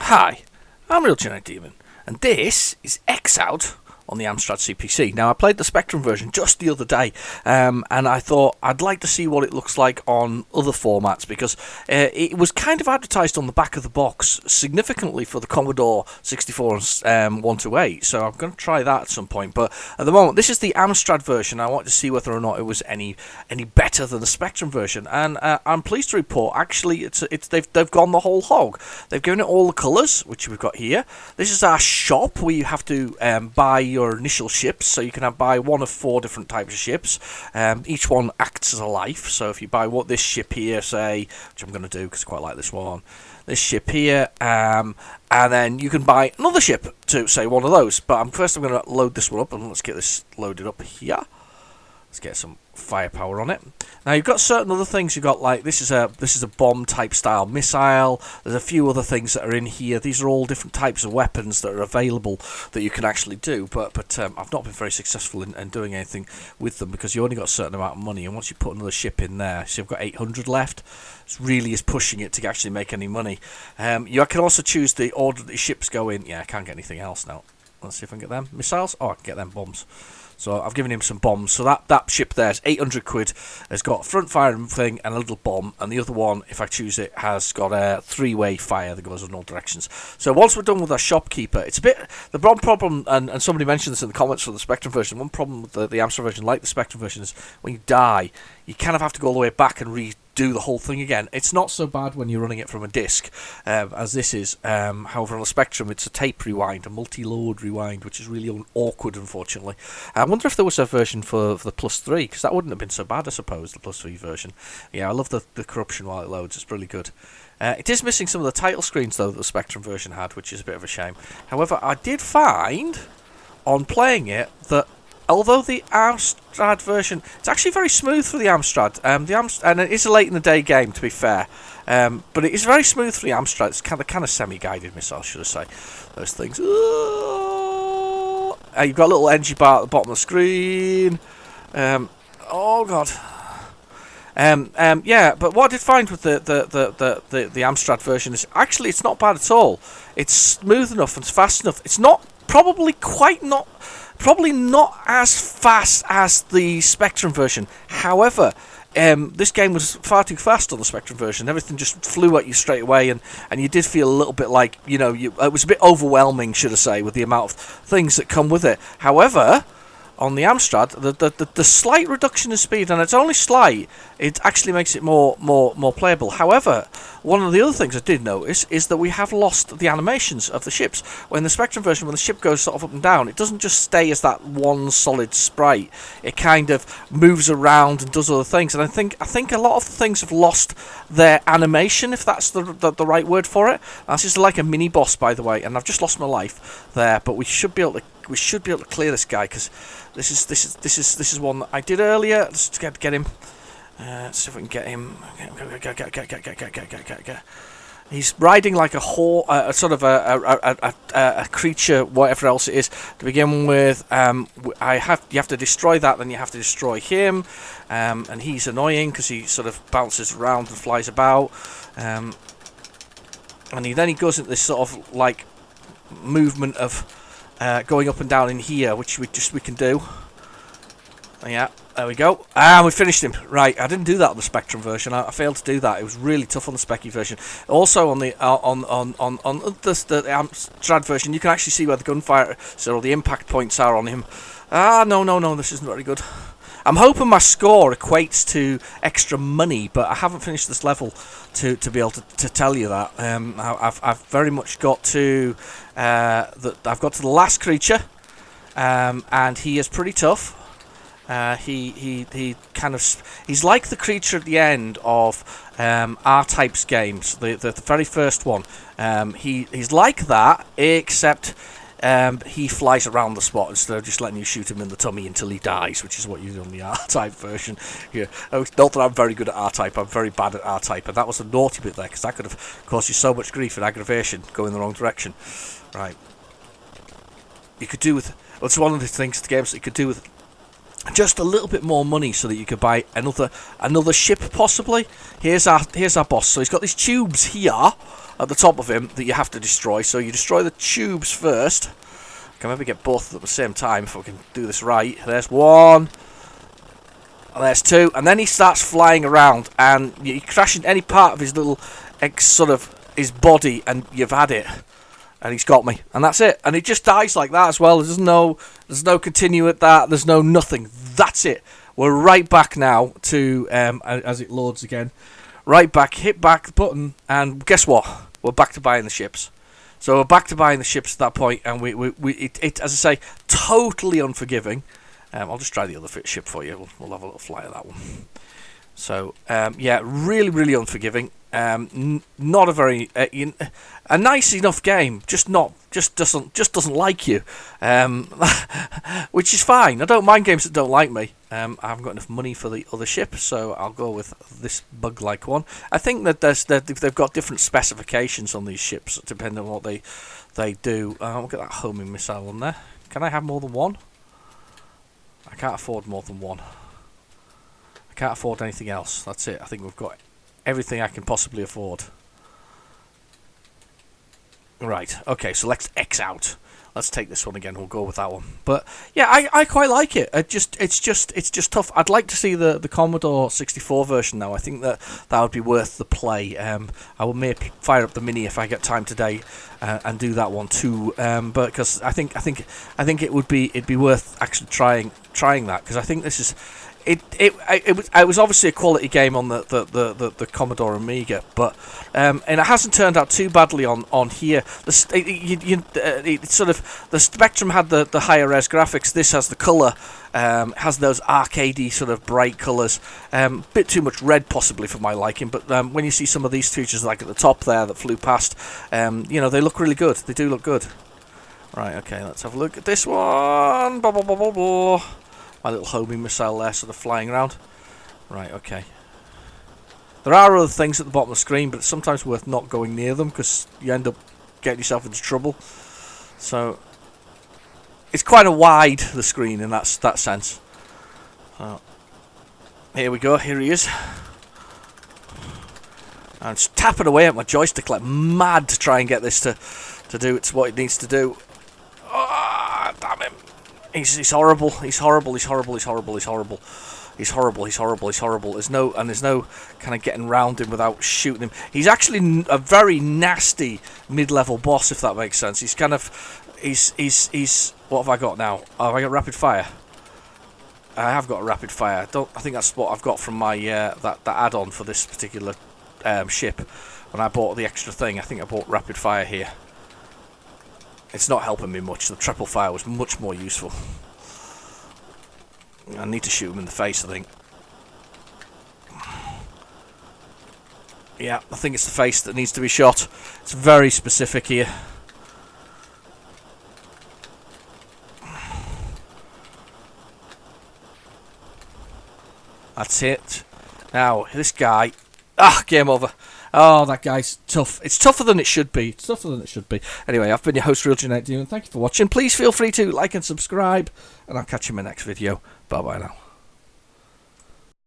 Hi, I'm Real Genetic Demon, and this is X Out on the Amstrad CPC. Now, I played the Spectrum version just the other day, and I thought I'd like to see what it looks like on other formats, because it was kind of advertised on the back of the box significantly for the Commodore 64 and 128, so I'm going to try that at some point. But at the moment, this is the Amstrad version. I want to see whether or not it was any better than the Spectrum version, and I'm pleased to report, actually, they've gone the whole hog. They've given it all the colours, which we've got here. This is our shop where you have to buy your initial ships, so you can buy one of 4 different types of ships. Each one acts as a life, so if you buy this ship here, say, which I'm going to do because I quite like this one, this ship here, and then you can buy another ship to, say, one of those. But first I'm going to load this one up, and let's get this loaded up here. Let's get some firepower on it. Now, you've got certain other things. You've got, like, this is a bomb type style missile. There's a few other things that are in here. These are all different types of weapons that are available that you can actually do. But I've not been very successful in doing anything with them, because you only got a certain amount of money. And once you put another ship in there, so you've got 800 left. It really is pushing it to actually make any money. You can also choose the order that the ships go in. Yeah, I can't get anything else now. Let's see if I can get them. Missiles? Oh, I can get them bombs. So I've given him some bombs. So that ship there is 800 quid. Has got a front firing thing and a little bomb. And the other one, if I choose it, has got a 3-way fire that goes in all directions. So once we're done with our shopkeeper, it's a bit... The one problem, and somebody mentioned this in the comments for the Spectrum version, one problem with the Amstrad version, like the Spectrum version, is when you die, you kind of have to go all the way back and redo the whole thing again. It's not so bad when you're running it from a disc, as this is. However, on the Spectrum, it's a tape rewind, a multi-load rewind, which is really awkward, unfortunately. I wonder if there was a version for the Plus 3, because that wouldn't have been so bad, I suppose, the Plus 3 version. Yeah, I love the corruption while it loads. It's really good. It is missing some of the title screens, though, that the Spectrum version had, which is a bit of a shame. However, I did find, on playing it, that although the Amstrad version, it's actually very smooth for the Amstrad. And it is a late in the day game, to be fair. But it is very smooth for the Amstrad. It's kind of semi-guided missile, should I say. Those things. You've got a little energy bar at the bottom of the screen. Oh god. Yeah, but what I did find with the Amstrad version is actually it's not bad at all. It's smooth enough and it's fast enough. It's not probably not as fast as the Spectrum version. However, this game was far too fast on the Spectrum version. Everything just flew at you straight away, and you did feel a little bit like, it was a bit overwhelming, should I say, with the amount of things that come with it. However, on the Amstrad, the slight reduction in speed, and it's only slight, it actually makes it more playable. However, one of the other things I did notice is that we have lost the animations of the ships. When the Spectrum version, when the ship goes sort of up and down, it doesn't just stay as that one solid sprite. It kind of moves around and does other things. And I think a lot of the things have lost their animation, if that's the right word for it. This is like a mini boss, by the way, and I've just lost my life there, but we should be able to clear this guy, because this is one that I did earlier. Let's get him. Let's see if we can get him. Get. He's riding like a sort of a creature, whatever else it is. To begin with, you have to destroy that, then you have to destroy him, and he's annoying because he sort of bounces around and flies about, and then he goes into this sort of like movement of going up and down in here, which we can do. Yeah, there we go. We finished him. Right, I didn't do that on the Spectrum version. I failed to do that. It was really tough on the Specky version. Also on the Amstrad version, you can actually see where the gunfire, so the impact points are on him. No, this isn't very good. I'm hoping my score equates to extra money, but I haven't finished this level to be able to tell you that. I've very much got to I've got to the last creature, and he is pretty tough. He's like the creature at the end of R-Type's games, the very first one. He's like that, except he flies around the spot instead of just letting you shoot him in the tummy until he dies, which is what you do on the R-Type version. Yeah. Not that I'm very good at R-Type, I'm very bad at R-Type, and that was a naughty bit there, because that could have caused you so much grief and aggravation going the wrong direction. Right. You could do with... Well, it's one of the things, the games that you could do with just a little bit more money so that you could buy another ship, possibly. Here's our boss. So he's got these tubes here, at the top of him that you have to destroy. So you destroy the tubes first. I can maybe get both at the same time if I can do this right. There's one. And there's two. And then he starts flying around, and you crash in any part of his little sort of his body, and you've had it. And he's got me, and that's it. And he just dies like that as well. There's no continue at that. There's no nothing. That's it. We're right back now to as it loads again. Right back, hit back button, and guess what? We're back to buying the ships. So we're back to buying the ships at that point, and it as I say, totally unforgiving. I'll just try the other ship for you. We'll have a little fly at that one. So yeah, really, really unforgiving. Not a very a nice enough game, just doesn't like you, which is fine. I don't mind games that don't like me. I haven't got enough money for the other ship, so I'll go with this bug-like one. I think that they've got different specifications on these ships depending on what they do. Look at that homing missile on there. Can I have more than one? I can't afford more than one. I can't afford anything else. That's it. I think we've got everything I can possibly afford. Right, okay, so let's X out. Let's take this one again. We'll go with that one. But yeah, I quite like it. It's just tough. I'd like to see the Commodore 64 version now. I think that would be worth the play. I will maybe fire up the Mini if I get time today and do that one too. But because I think it'd be worth actually trying that, because I think this is. It was obviously a quality game on the Commodore Amiga, but and it hasn't turned out too badly on here. It's sort of the Spectrum had the higher res graphics. This has the colour, has those arcadey sort of bright colours. Bit too much red possibly for my liking, but when you see some of these features like at the top there that flew past, you know, they look really good. They do look good. Right, okay, let's have a look at this one. Blah, blah, blah, blah, blah. My little homing missile there sort of flying around. Right, okay. There are other things at the bottom of the screen, but it's sometimes worth not going near them because you end up getting yourself into trouble. So it's quite a wide, the screen, in that sense. Here we go, here he is. I'm just tapping away at my joystick like mad to try and get this to do what it needs to do. Oh, damn him. He's horrible. He's horrible. He's horrible. He's horrible. He's horrible. He's horrible. He's horrible. He's horrible. There's no kind of getting round him without shooting him. He's actually a very nasty mid-level boss, if that makes sense. He's kind of he's what have I got now? Oh, have I got rapid fire? I have got a rapid fire. I think that's what I've got from my that add-on for this particular ship. When I bought the extra thing, I think I bought rapid fire here. It's not helping me much. The triple fire was much more useful. I need to shoot him in the face, I think. Yeah, I think it's the face that needs to be shot. It's very specific here. That's it. Now, this guy... game over. Oh, that guy's tough. It's tougher than it should be. It's tougher than it should be. Anyway, I've been your host, Real Genetic Demon. Thank you for watching. Please feel free to like and subscribe, and I'll catch you in my next video. Bye-bye now.